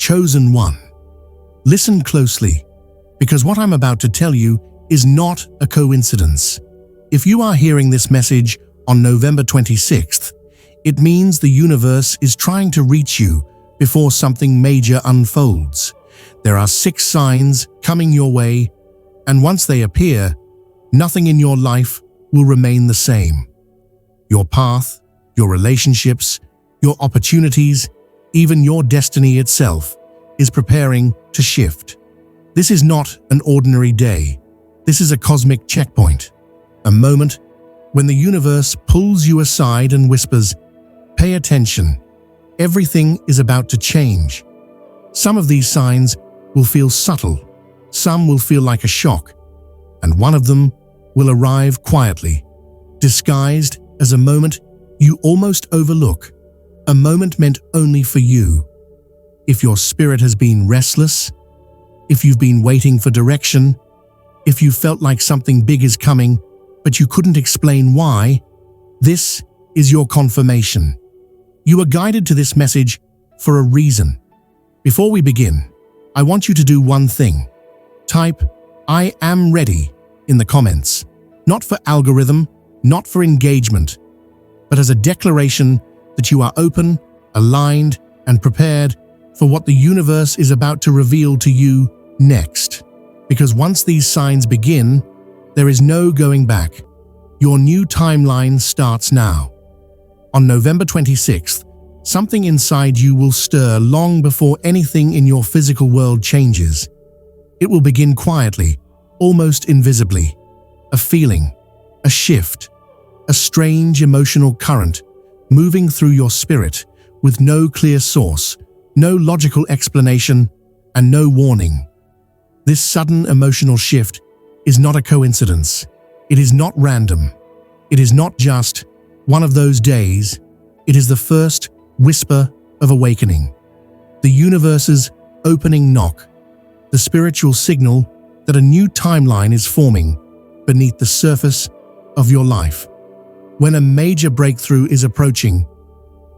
chosen one. Listen closely, because what I'm about to tell you is not a coincidence. If you are hearing this message on November 26th, it means the universe is trying to reach you before something major unfolds. There are 6 signs coming your way, and once they appear, nothing in your life will remain the same. Your path, your relationships, your opportunities, even your destiny itself is preparing to shift. This is not an ordinary day. This is a cosmic checkpoint, a moment when the universe pulls you aside and whispers, "Pay attention. Everything is about to change." Some of these signs will feel subtle, some will feel like a shock, and one of them will arrive quietly, disguised as a moment you almost overlook, a moment meant only for you. If your spirit has been restless, if you've been waiting for direction, if you felt like something big is coming, but you couldn't explain why, this is your confirmation. You are guided to this message for a reason. Before we begin, I want you to do one thing. Type, "I am ready" in the comments, not for algorithm, not for engagement, but as a declaration that you are open, aligned, and prepared for what the universe is about to reveal to you next. Because once these signs begin, there is no going back. Your new timeline starts now. On November 26th, something inside you will stir long before anything in your physical world changes. It will begin quietly, almost invisibly. A feeling, a shift, a strange emotional current moving through your spirit with no clear source, no logical explanation, and no warning. This sudden emotional shift is not a coincidence. It is not random. It is not just one of those days. It is the first whisper of awakening. The universe's opening knock, the spiritual signal that a new timeline is forming beneath the surface of your life. When a major breakthrough is approaching,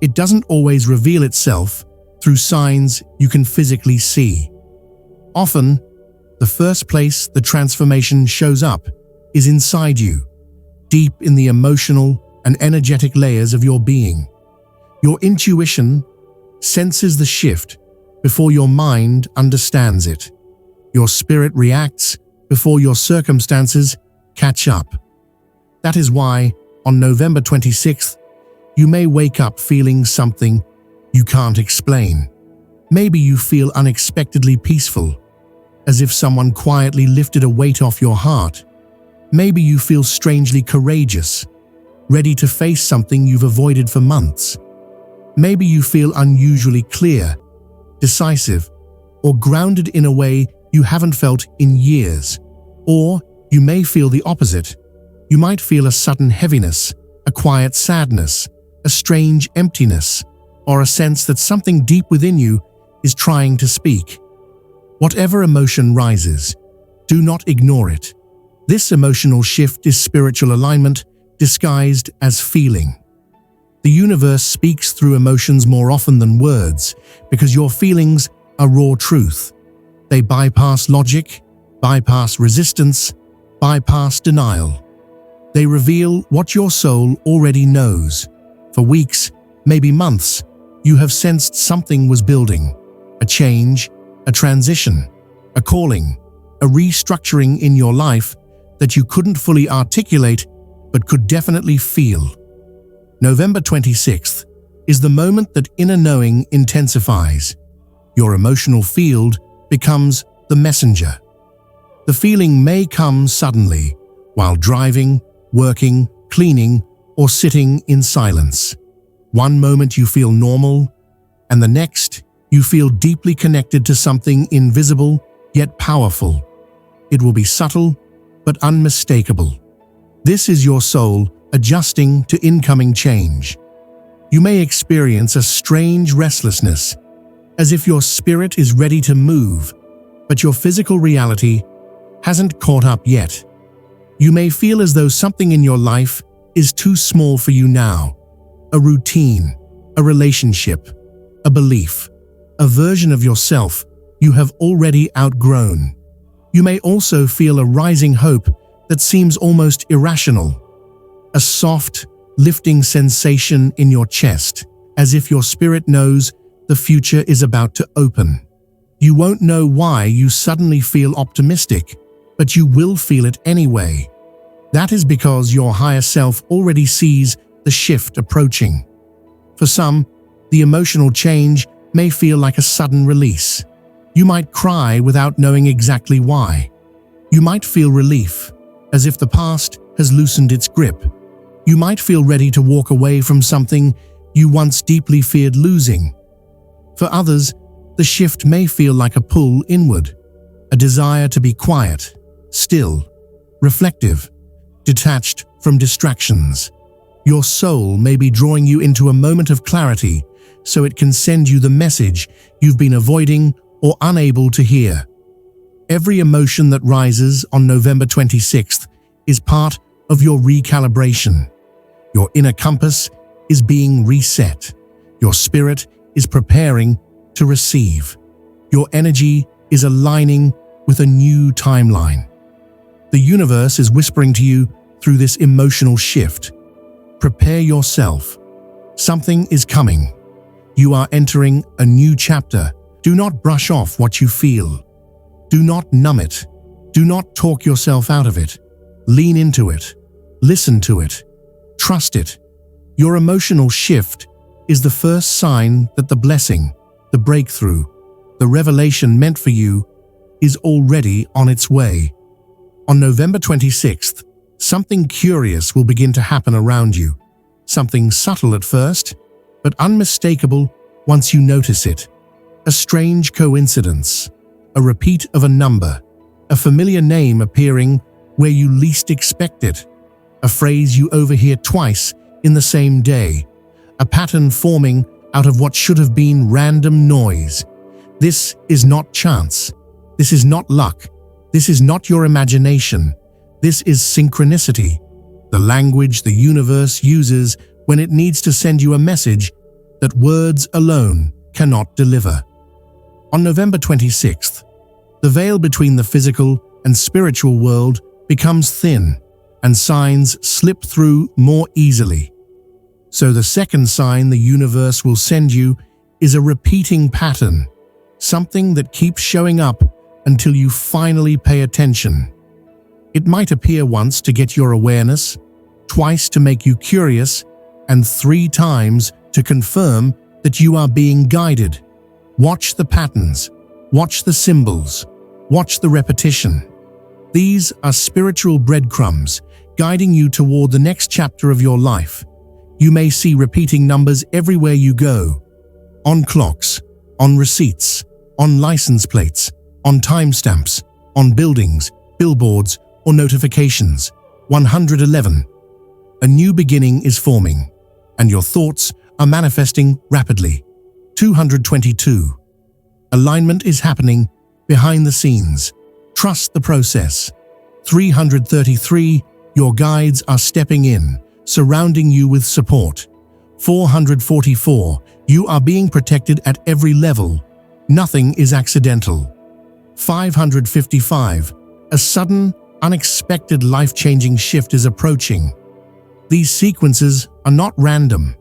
it doesn't always reveal itself through signs you can physically see. Often, the first place the transformation shows up is inside you, deep in the emotional and energetic layers of your being. Your intuition senses the shift before your mind understands it. Your spirit reacts before your circumstances catch up. That is why, on November 26th, you may wake up feeling something you can't explain. Maybe you feel unexpectedly peaceful, as if someone quietly lifted a weight off your heart. Maybe you feel strangely courageous, ready to face something you've avoided for months. Maybe you feel unusually clear, decisive, or grounded in a way you haven't felt in years. Or you may feel the opposite. You might feel a sudden heaviness, a quiet sadness, a strange emptiness, or a sense that something deep within you is trying to speak. Whatever emotion rises, do not ignore it. This emotional shift is spiritual alignment disguised as feeling. The universe speaks through emotions more often than words because your feelings are raw truth. They bypass logic, bypass resistance, bypass denial. They reveal what your soul already knows. For weeks, maybe months, you have sensed something was building. A change, a transition, a calling, a restructuring in your life that you couldn't fully articulate but could definitely feel. November 26th is the moment that inner knowing intensifies. Your emotional field becomes the messenger. The feeling may come suddenly while driving, working, cleaning, or sitting in silence. One moment you feel normal, and the next you feel deeply connected to something invisible yet powerful. It will be subtle but unmistakable. This is your soul adjusting to incoming change. You may experience a strange restlessness, as if your spirit is ready to move, but your physical reality hasn't caught up yet. You may feel as though something in your life is too small for you now. A routine, a relationship, a belief. a version of yourself you have already outgrown. You may also feel a rising hope that seems almost irrational, a soft, lifting sensation in your chest, as if your spirit knows the future is about to open. You won't know why you suddenly feel optimistic, but you will feel it anyway. That is because your higher self already sees the shift approaching. For some, the emotional change may feel like a sudden release. You might cry without knowing exactly why. You might feel relief, as if the past has loosened its grip. You might feel ready to walk away from something you once deeply feared losing. For others, the shift may feel like a pull inward, a desire to be quiet, still, reflective, detached from distractions. Your soul may be drawing you into a moment of clarity so it can send you the message you've been avoiding or unable to hear. Every emotion that rises on November 26th is part of your recalibration. Your inner compass is being reset. Your spirit is preparing to receive. Your energy is aligning with a new timeline. The universe is whispering to you through this emotional shift. Prepare yourself. Something is coming. You are entering a new chapter. Do not brush off what you feel. Do not numb it. Do not talk yourself out of it. Lean into it. Listen to it. Trust it. Your emotional shift is the first sign that the blessing, the breakthrough, the revelation meant for you is already on its way. On November 26th, something curious will begin to happen around you. Something subtle at first, but unmistakable once you notice it. A strange coincidence, a repeat of a number, a familiar name appearing where you least expect it, a phrase you overhear twice in the same day, a pattern forming out of what should have been random noise. This is not chance. This is not luck. This is not your imagination. This is synchronicity, the language the universe uses when it needs to send you a message that words alone cannot deliver. On November 26th, the veil between the physical and spiritual world becomes thin, and signs slip through more easily. So the second sign the universe will send you is a repeating pattern, something that keeps showing up until you finally pay attention. It might appear once to get your awareness, twice to make you curious, and 3 times to confirm that you are being guided. Watch the patterns, watch the symbols, watch the repetition. These are spiritual breadcrumbs guiding you toward the next chapter of your life. You may see repeating numbers everywhere you go. On clocks, on receipts, on license plates, on timestamps, on buildings, billboards, or notifications. 111. A new beginning is forming, and your thoughts are manifesting rapidly. 222. Alignment is happening behind the scenes. Trust the process. 333. Your guides are stepping in, surrounding you with support. 444. You are being protected at every level. Nothing is accidental. 555. A sudden, unexpected life-changing shift is approaching. These sequences are not random.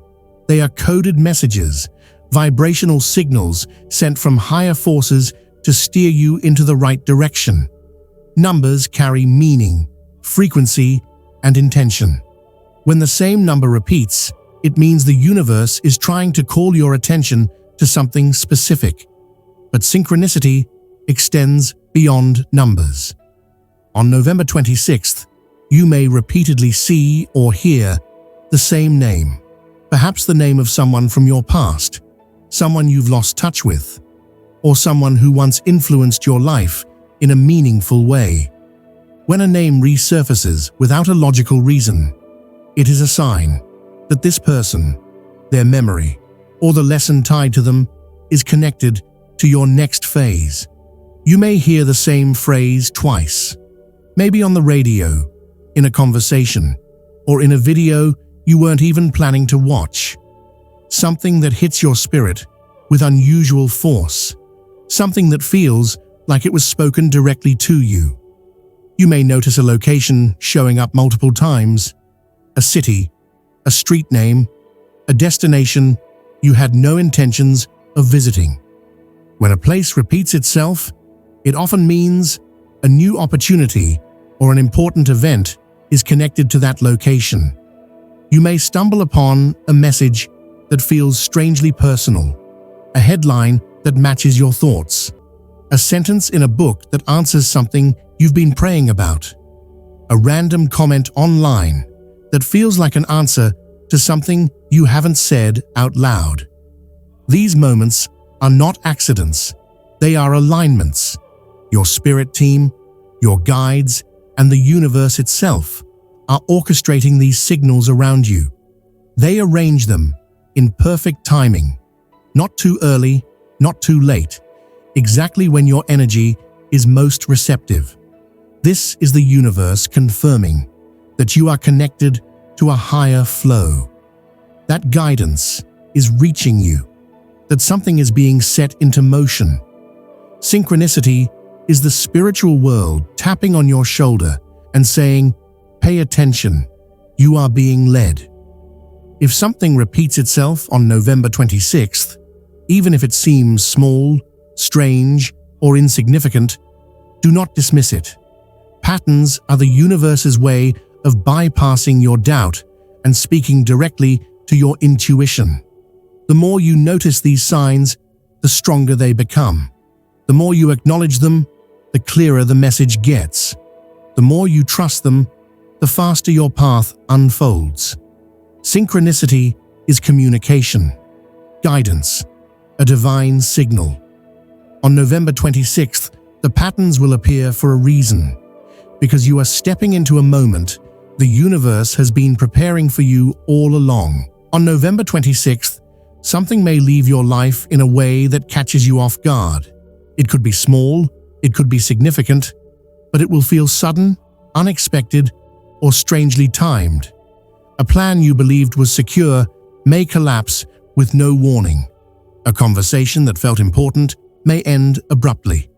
They are coded messages, vibrational signals sent from higher forces to steer you into the right direction. Numbers carry meaning, frequency, and intention. When the same number repeats, it means the universe is trying to call your attention to something specific. But synchronicity extends beyond numbers. On November 26th, you may repeatedly see or hear the same name, perhaps the name of someone from your past, someone you've lost touch with, or someone who once influenced your life in a meaningful way. When a name resurfaces without a logical reason, it is a sign that this person, their memory, or the lesson tied to them is connected to your next phase. You may hear the same phrase twice, maybe on the radio, in a conversation, or in a video you weren't even planning to watch. Something that hits your spirit with unusual force, something that feels like it was spoken directly to you. You may notice a location showing up multiple times, a city, a street name, a destination you had no intentions of visiting. When a place repeats itself, it often means a new opportunity or an important event is connected to that location. You may stumble upon a message that feels strangely personal, a headline that matches your thoughts, a sentence in a book that answers something you've been praying about, a random comment online that feels like an answer to something you haven't said out loud. These moments are not accidents, they are alignments. Your spirit team, your guides, and the universe itself are orchestrating these signals around you. They arrange them in perfect timing, not too early, not too late, exactly when your energy is most receptive. This is the universe confirming that you are connected to a higher flow, that guidance is reaching you, that something is being set into motion. Synchronicity is the spiritual world tapping on your shoulder and saying, "Pay attention, you are being led." If something repeats itself on November 26th, even if it seems small, strange, or insignificant, do not dismiss it. Patterns are the universe's way of bypassing your doubt and speaking directly to your intuition. The more you notice these signs, the stronger they become. The more you acknowledge them, the clearer the message gets. The more you trust them, the faster your path unfolds. Synchronicity is communication, guidance, a divine signal. On November 26th, the patterns will appear for a reason, because you are stepping into a moment the universe has been preparing for you all along. On November 26th, something may leave your life in a way that catches you off guard. It could be small, it could be significant, but it will feel sudden, unexpected, or strangely timed. A plan you believed was secure may collapse with no warning. A conversation that felt important may end abruptly.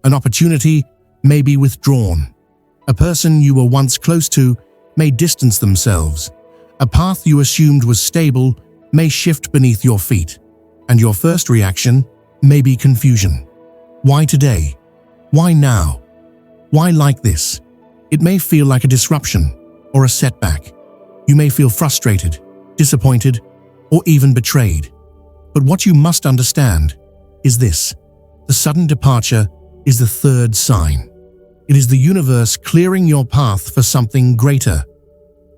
An opportunity may be withdrawn. A person you were once close to may distance themselves. A path you assumed was stable may shift beneath your feet, and your first reaction may be confusion. Why today? Why now? Why like this? It may feel like a disruption or a setback. You may feel frustrated, disappointed, or even betrayed. But what you must understand is this: the sudden departure is the third sign. It is the universe clearing your path for something greater.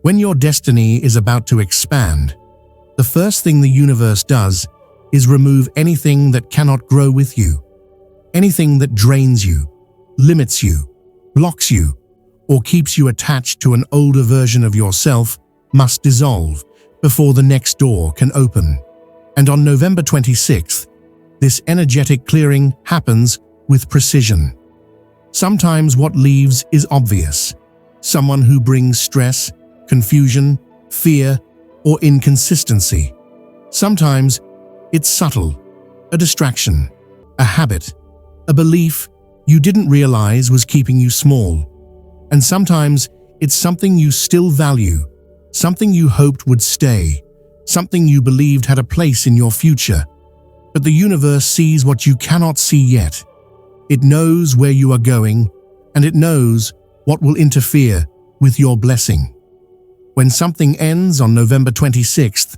When your destiny is about to expand, the first thing the universe does is remove anything that cannot grow with you. Anything that drains you, limits you, blocks you, or keeps you attached to an older version of yourself must dissolve before the next door can open. And on November 26th, this energetic clearing happens with precision. Sometimes what leaves is obvious. Someone who brings stress, confusion, fear, or inconsistency. Sometimes it's subtle, a distraction, a habit, a belief you didn't realize was keeping you small. And sometimes it's something you still value, something you hoped would stay, something you believed had a place in your future. But the universe sees what you cannot see yet. It knows where you are going, and it knows what will interfere with your blessing. When something ends on November 26th,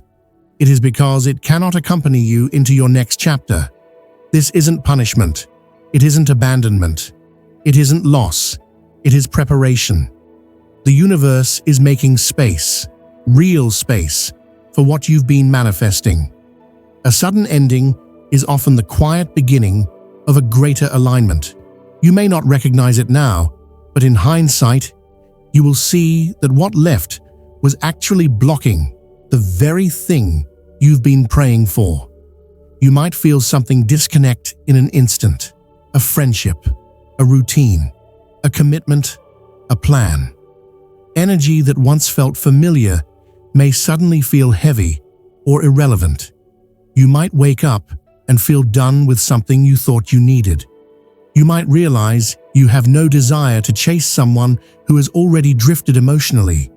it is because it cannot accompany you into your next chapter. This isn't punishment. It isn't abandonment. It isn't loss. It is preparation. The universe is making space, real space, for what you've been manifesting. A sudden ending is often the quiet beginning of a greater alignment. You may not recognize it now, but in hindsight, you will see that what left was actually blocking the very thing you've been praying for. You might feel something disconnect in an instant: a friendship, a routine, a commitment, a plan. Energy that once felt familiar may suddenly feel heavy or irrelevant. You might wake up and feel done with something you thought you needed. You might realize you have no desire to chase someone who has already drifted emotionally.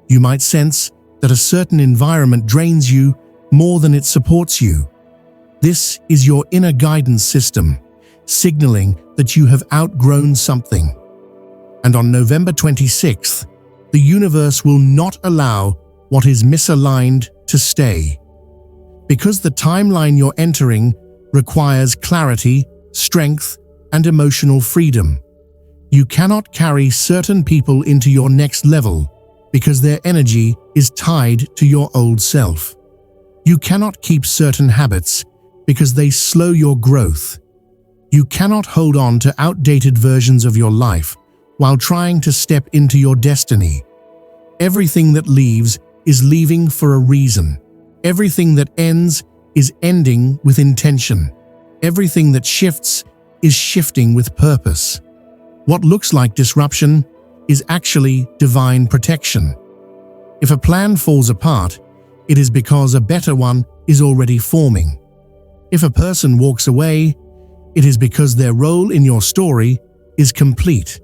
You might sense that a certain environment drains you more than it supports you. This is your inner guidance system, signaling that you have outgrown something. And on November 26th, the universe will not allow what is misaligned to stay. Because the timeline you're entering requires clarity, strength, and emotional freedom. You cannot carry certain people into your next level because their energy is tied to your old self. You cannot keep certain habits because they slow your growth. You cannot hold on to outdated versions of your life while trying to step into your destiny. Everything that leaves is leaving for a reason. Everything that ends is ending with intention. Everything that shifts is shifting with purpose. What looks like disruption is actually divine protection. If a plan falls apart, it is because a better one is already forming. If a person walks away, it is because their role in your story is complete.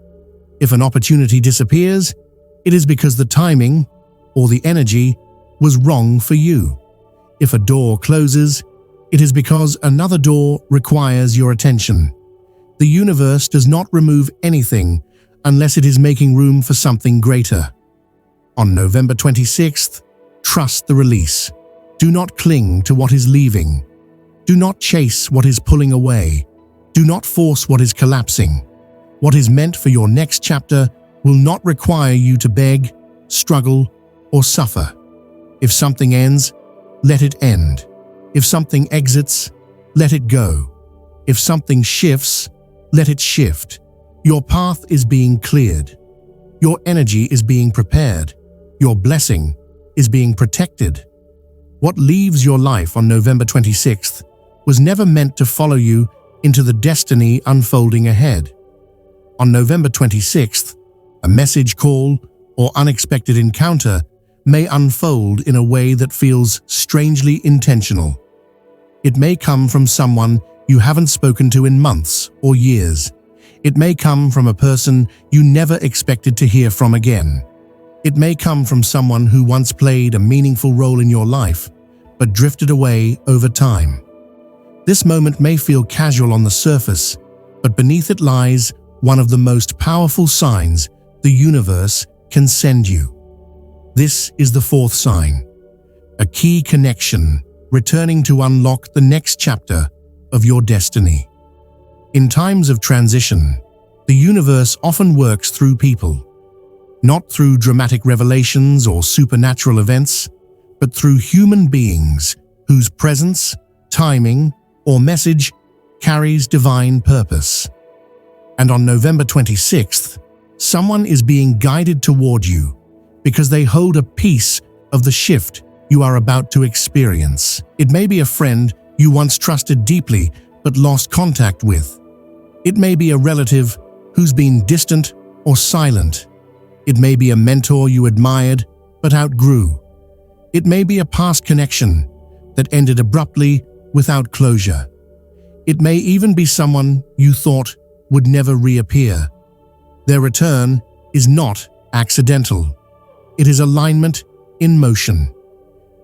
If an opportunity disappears, it is because the timing or the energy was wrong for you. If a door closes, it is because another door requires your attention. The universe does not remove anything unless it is making room for something greater. On November 26th, trust the release. Do not cling to what is leaving. Do not chase what is pulling away. Do not force what is collapsing. What is meant for your next chapter will not require you to beg, struggle, or suffer. If something ends, let it end. If something exits, let it go. If something shifts, let it shift. Your path is being cleared. Your energy is being prepared. Your blessing is being protected. What leaves your life on November 26th was never meant to follow you into the destiny unfolding ahead. On November 26th, a message call or unexpected encounter may unfold in a way that feels strangely intentional. It may come from someone you haven't spoken to in months or years. It may come from a person you never expected to hear from again. It may come from someone who once played a meaningful role in your life, but drifted away over time. This moment may feel casual on the surface, but beneath it lies one of the most powerful signs the universe can send you. This is the fourth sign, a key connection returning to unlock the next chapter of your destiny. In times of transition, the universe often works through people, not through dramatic revelations or supernatural events, but through human beings whose presence, timing, or message carries divine purpose. And on November 26th, someone is being guided toward you because they hold a piece of the shift you are about to experience. It may be a friend you once trusted deeply but lost contact with. It may be a relative who's been distant or silent. It may be a mentor you admired but outgrew. It may be a past connection that ended abruptly without closure. It may even be someone you thought would never reappear. Their return is not accidental. It is alignment in motion.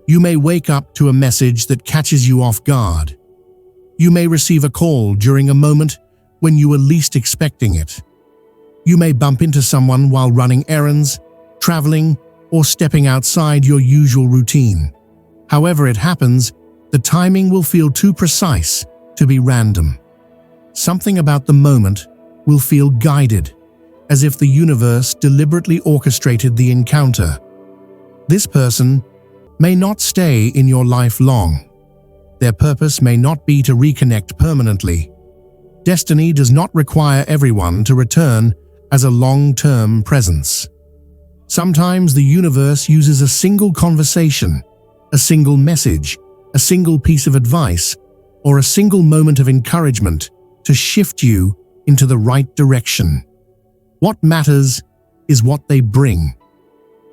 You may wake up to a message that catches you off guard. You may receive a call during a moment when you were least expecting it. You may bump into someone while running errands, traveling, or stepping outside your usual routine. However it happens, the timing will feel too precise to be random. Something about the moment will feel guided, as if the universe deliberately orchestrated the encounter. This person may not stay in your life long. Their purpose may not be to reconnect permanently. Destiny does not require everyone to return as a long-term presence. Sometimes the universe uses a single conversation, a single message, a single piece of advice, or a single moment of encouragement to shift you into the right direction. What matters is what they bring.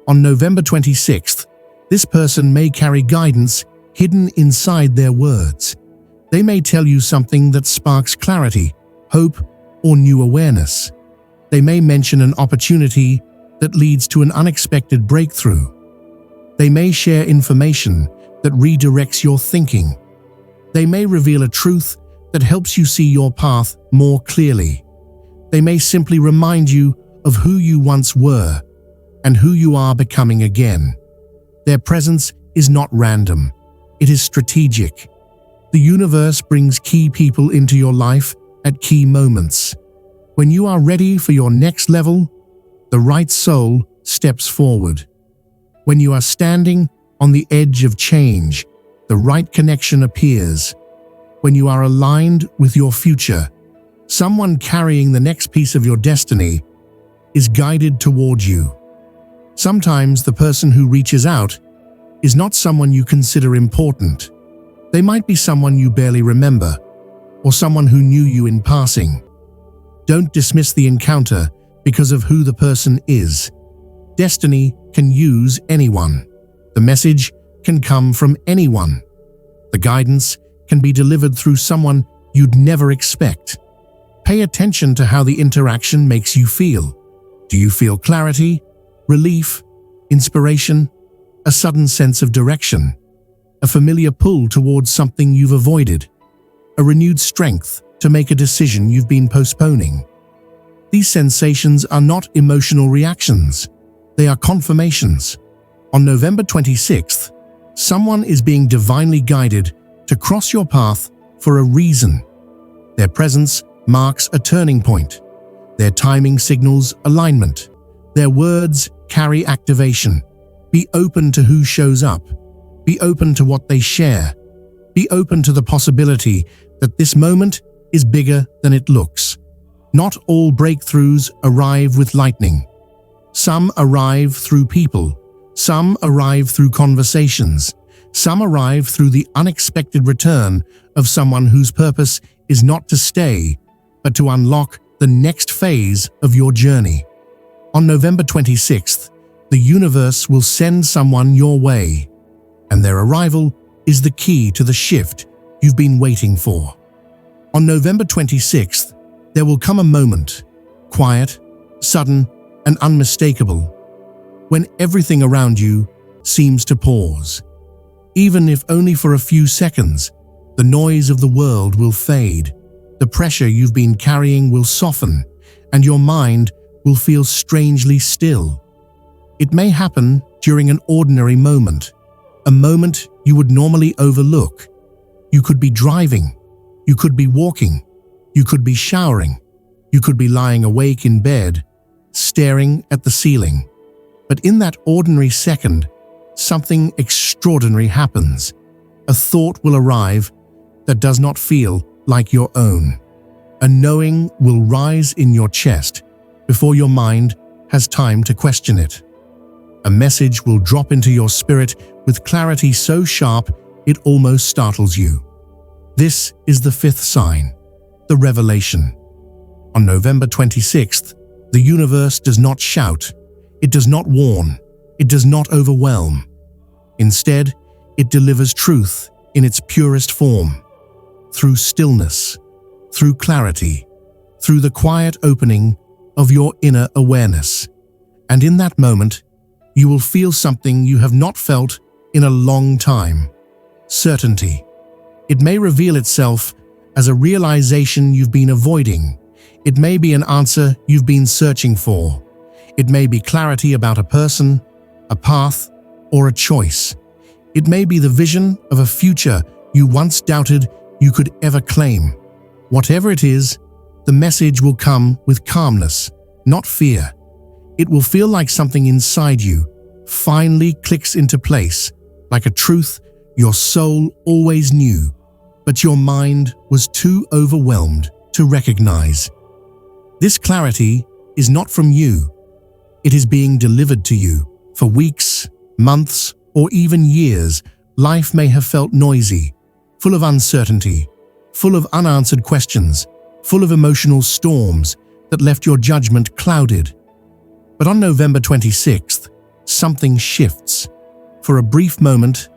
On November 26th, this person may carry guidance hidden inside their words. They may tell you something that sparks clarity, hope, or new awareness. They may mention an opportunity that leads to an unexpected breakthrough. They may share information that redirects your thinking. They may reveal a truth that helps you see your path more clearly. They may simply remind you of who you once were and who you are becoming again. Their presence is not random. It is strategic. The universe brings key people into your life at key moments. When you are ready for your next level, the right soul steps forward. When you are standing on the edge of change, the right connection appears. When you are aligned with your future, someone carrying the next piece of your destiny is guided toward you. Sometimes the person who reaches out is not someone you consider important. They might be someone you barely remember, or someone who knew you in passing. Don't dismiss the encounter because of who the person is. Destiny can use anyone. The message can come from anyone. The guidance can be delivered through someone you'd never expect. Pay attention to how the interaction makes you feel. Do you feel clarity, relief, inspiration, a sudden sense of direction, a familiar pull towards something you've avoided, a renewed strength to make a decision you've been postponing? These sensations are not emotional reactions. They are confirmations. On November 26th, someone is being divinely guided to cross your path for a reason. Their presence marks a turning point. Their timing signals alignment. Their words carry activation. Be open to who shows up. Be open to what they share. Be open to the possibility that this moment is bigger than it looks. Not all breakthroughs arrive with lightning. Some arrive through people. Some arrive through conversations. Some arrive through the unexpected return of someone whose purpose is not to stay, but to unlock the next phase of your journey. On November 26th, the universe will send someone your way, and their arrival is the key to the shift you've been waiting for. On November 26th, there will come a moment, quiet, sudden, and unmistakable, when everything around you seems to pause. Even if only for a few seconds, the noise of the world will fade, the pressure you've been carrying will soften, and your mind will feel strangely still. It may happen during an ordinary moment, a moment you would normally overlook. You could be driving, you could be walking, you could be showering, you could be lying awake in bed, staring at the ceiling. But in that ordinary second, something extraordinary happens. A thought will arrive that does not feel like your own. A knowing will rise in your chest before your mind has time to question it. A message will drop into your spirit with clarity so sharp it almost startles you. This is the fifth sign, the revelation. On November 26th, the universe does not shout, it does not warn, it does not overwhelm. Instead, it delivers truth in its purest form, through stillness, through clarity, through the quiet opening of your inner awareness. And in that moment, you will feel something you have not felt in a long time: certainty. It may reveal itself as a realization you've been avoiding. It may be an answer you've been searching for. It may be clarity about a person, a path, or a choice. It may be the vision of a future you once doubted you could ever claim. Whatever it is, the message will come with calmness, not fear. It will feel like something inside you finally clicks into place, like a truth your soul always knew, but your mind was too overwhelmed to recognize. This clarity is not from you. It is being delivered to you. For weeks, months, or even years, life may have felt noisy, full of uncertainty, full of unanswered questions, full of emotional storms that left your judgment clouded. But on November 26th, something shifts. For a brief moment,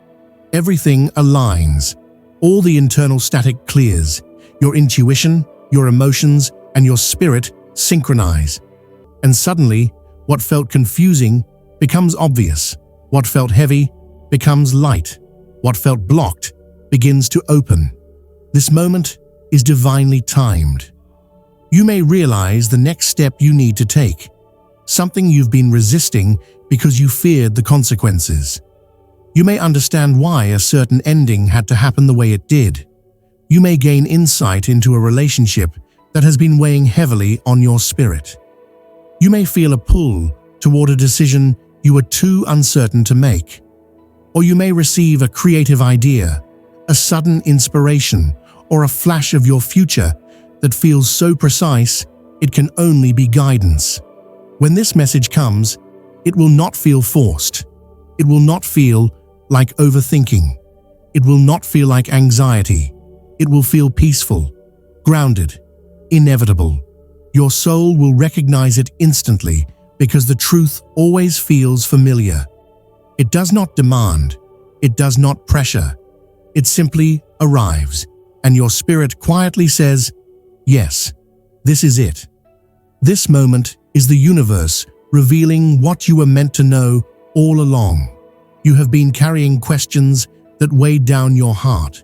everything aligns. All the internal static clears. Your intuition, your emotions, and your spirit synchronize. And suddenly, what felt confusing becomes obvious. What felt heavy becomes light. What felt blocked begins to open. This moment is divinely timed. You may realize the next step you need to take, something you've been resisting because you feared the consequences. You may understand why a certain ending had to happen the way it did. You may gain insight into a relationship that has been weighing heavily on your spirit. You may feel a pull toward a decision you were too uncertain to make. Or you may receive a creative idea, a sudden inspiration, or a flash of your future that feels so precise it can only be guidance. When this message comes, it will not feel forced. It will not feel like overthinking. It will not feel like anxiety. It will feel peaceful, grounded, inevitable. Your soul will recognize it instantly because the truth always feels familiar. It does not demand. It does not pressure. It simply arrives, and your spirit quietly says, "Yes, this is it." This moment is the universe revealing what you were meant to know all along. You have been carrying questions that weighed down your heart.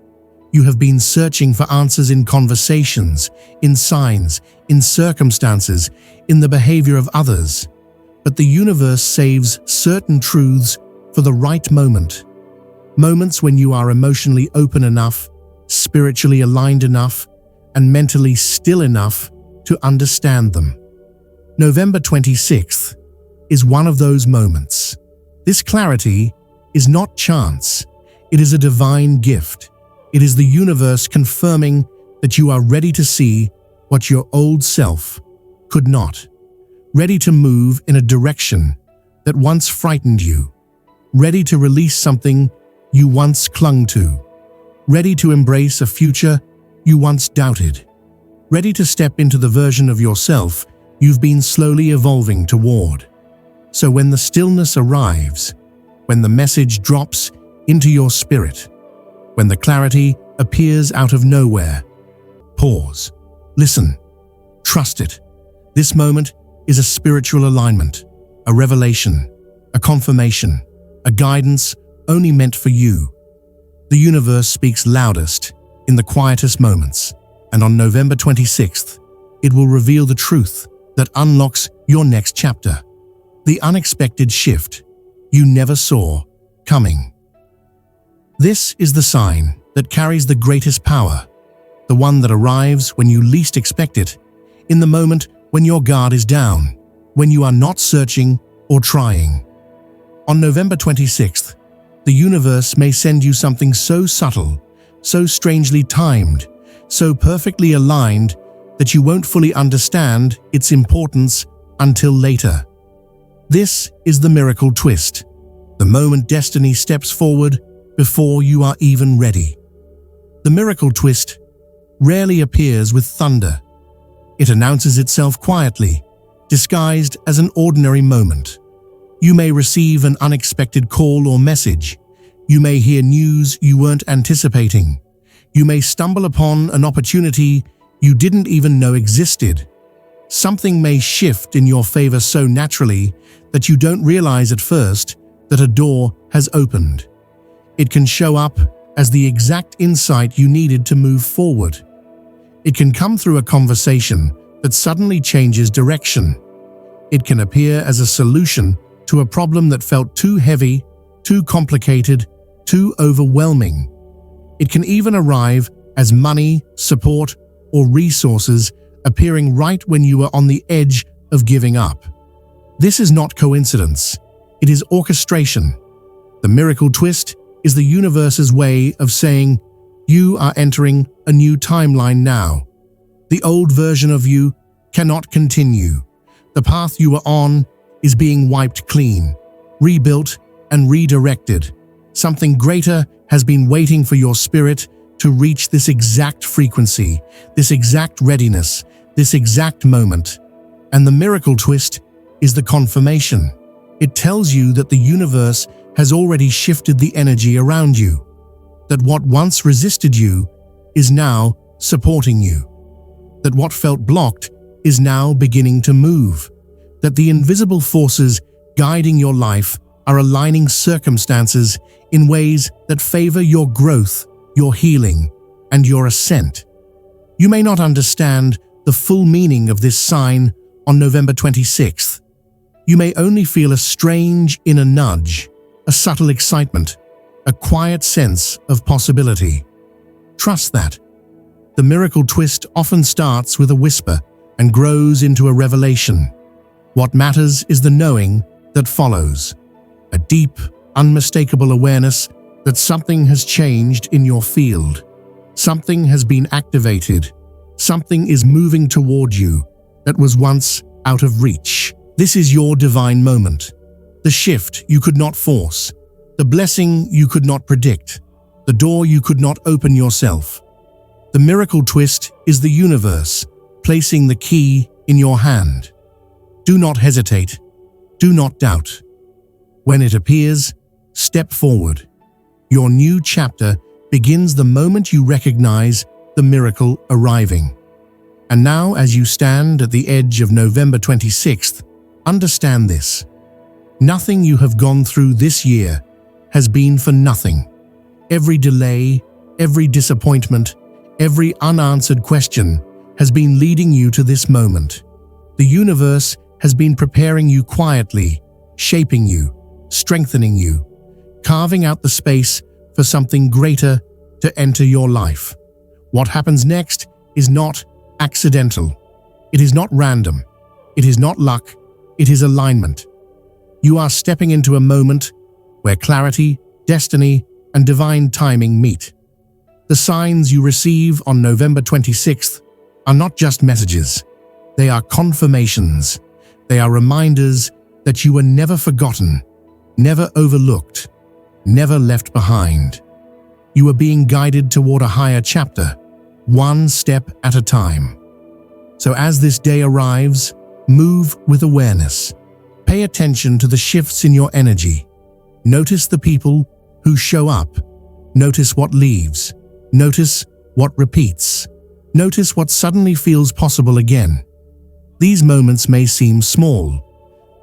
You have been searching for answers in conversations, in signs, in circumstances, in the behavior of others. But the universe saves certain truths for the right moment. Moments when you are emotionally open enough, spiritually aligned enough, and mentally still enough to understand them. November 26th is one of those moments. This clarity is not chance. It is a divine gift. It is the universe confirming that you are ready to see what your old self could not. Ready to move in a direction that once frightened you. Ready to release something you once clung to. Ready to embrace a future you once doubted. Ready to step into the version of yourself you've been slowly evolving toward. So when the stillness arrives, when the message drops into your spirit, when the clarity appears out of nowhere, pause, listen, trust it. This moment is a spiritual alignment, a revelation, a confirmation, a guidance only meant for you. The universe speaks loudest in the quietest moments, and on November 26th, it will reveal the truth that unlocks your next chapter, the unexpected shift you never saw coming. This is the sign that carries the greatest power, the one that arrives when you least expect it, in the moment when your guard is down, when you are not searching or trying. On November 26th, the universe may send you something so subtle, so strangely timed, so perfectly aligned that you won't fully understand its importance until later. This is the miracle twist, the moment destiny steps forward before you are even ready. The miracle twist rarely appears with thunder. It announces itself quietly, disguised as an ordinary moment. You may receive an unexpected call or message. You may hear news you weren't anticipating. You may stumble upon an opportunity you didn't even know existed. Something may shift in your favor so naturally that you don't realize at first that a door has opened. It can show up as the exact insight you needed to move forward. It can come through a conversation that suddenly changes direction. It can appear as a solution to a problem that felt too heavy, too complicated, too overwhelming. It can even arrive as money, support, or resources appearing right when you are on the edge of giving up. This is not coincidence. It is orchestration. The miracle twist is the universe's way of saying, you are entering a new timeline now. The old version of you cannot continue. The path you were on is being wiped clean, rebuilt, and redirected. Something greater has been waiting for your spirit to reach this exact frequency, this exact readiness, this exact moment. And the miracle twist is the confirmation. It tells you that the universe has already shifted the energy around you. that what once resisted you is now supporting you, that what felt blocked is now beginning to move, that the invisible forces guiding your life are aligning circumstances in ways that favor your growth, your healing, and your ascent. You may not understand the full meaning of this sign on November 26th. You may only feel a strange inner nudge, a subtle excitement, a quiet sense of possibility. Trust that. The miracle twist often starts with a whisper and grows into a revelation. What matters is the knowing that follows, a deep, unmistakable awareness that something has changed in your field. Something has been activated. Something is moving toward you that was once out of reach. This is your divine moment. The shift you could not force. The blessing you could not predict. The door you could not open yourself. The miracle twist is the universe placing the key in your hand. Do not hesitate. Do not doubt. When it appears, step forward. Your new chapter begins the moment you recognize the miracle arriving. And now, as you stand at the edge of November 26th, understand this. Nothing you have gone through this year has been for nothing. Every delay, every disappointment, every unanswered question has been leading you to this moment. The universe has been preparing you quietly, shaping you, strengthening you, carving out the space for something greater to enter your life. What happens next is not accidental. It is not random. It is not luck. It is alignment. You are stepping into a moment where clarity, destiny, and divine timing meet. The signs you receive on November 26th are not just messages. They are confirmations. They are reminders that you were never forgotten, never overlooked, never left behind. You are being guided toward a higher chapter, one step at a time. So as this day arrives, move with awareness. Pay attention to the shifts in your energy. Notice the people who show up. Notice what leaves. Notice what repeats. Notice what suddenly feels possible again. These moments may seem small,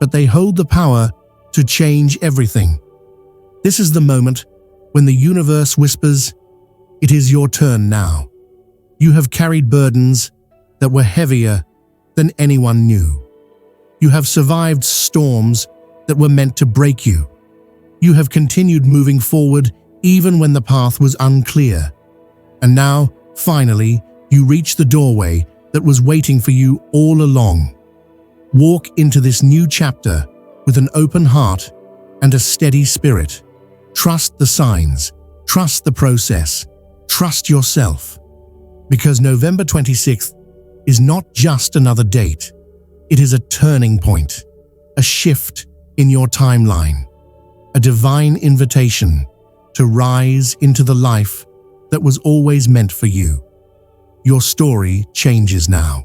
but they hold the power to change everything. This is the moment when the universe whispers, "It is your turn now." You have carried burdens that were heavier than anyone knew. You have survived storms that were meant to break you. You have continued moving forward even when the path was unclear. And now, finally, you reach the doorway that was waiting for you all along. Walk into this new chapter with an open heart and a steady spirit. Trust the signs, trust the process, trust yourself. Because November 26th is not just another date. It is a turning point, a shift in your timeline, a divine invitation to rise into the life that was always meant for you. Your story changes now.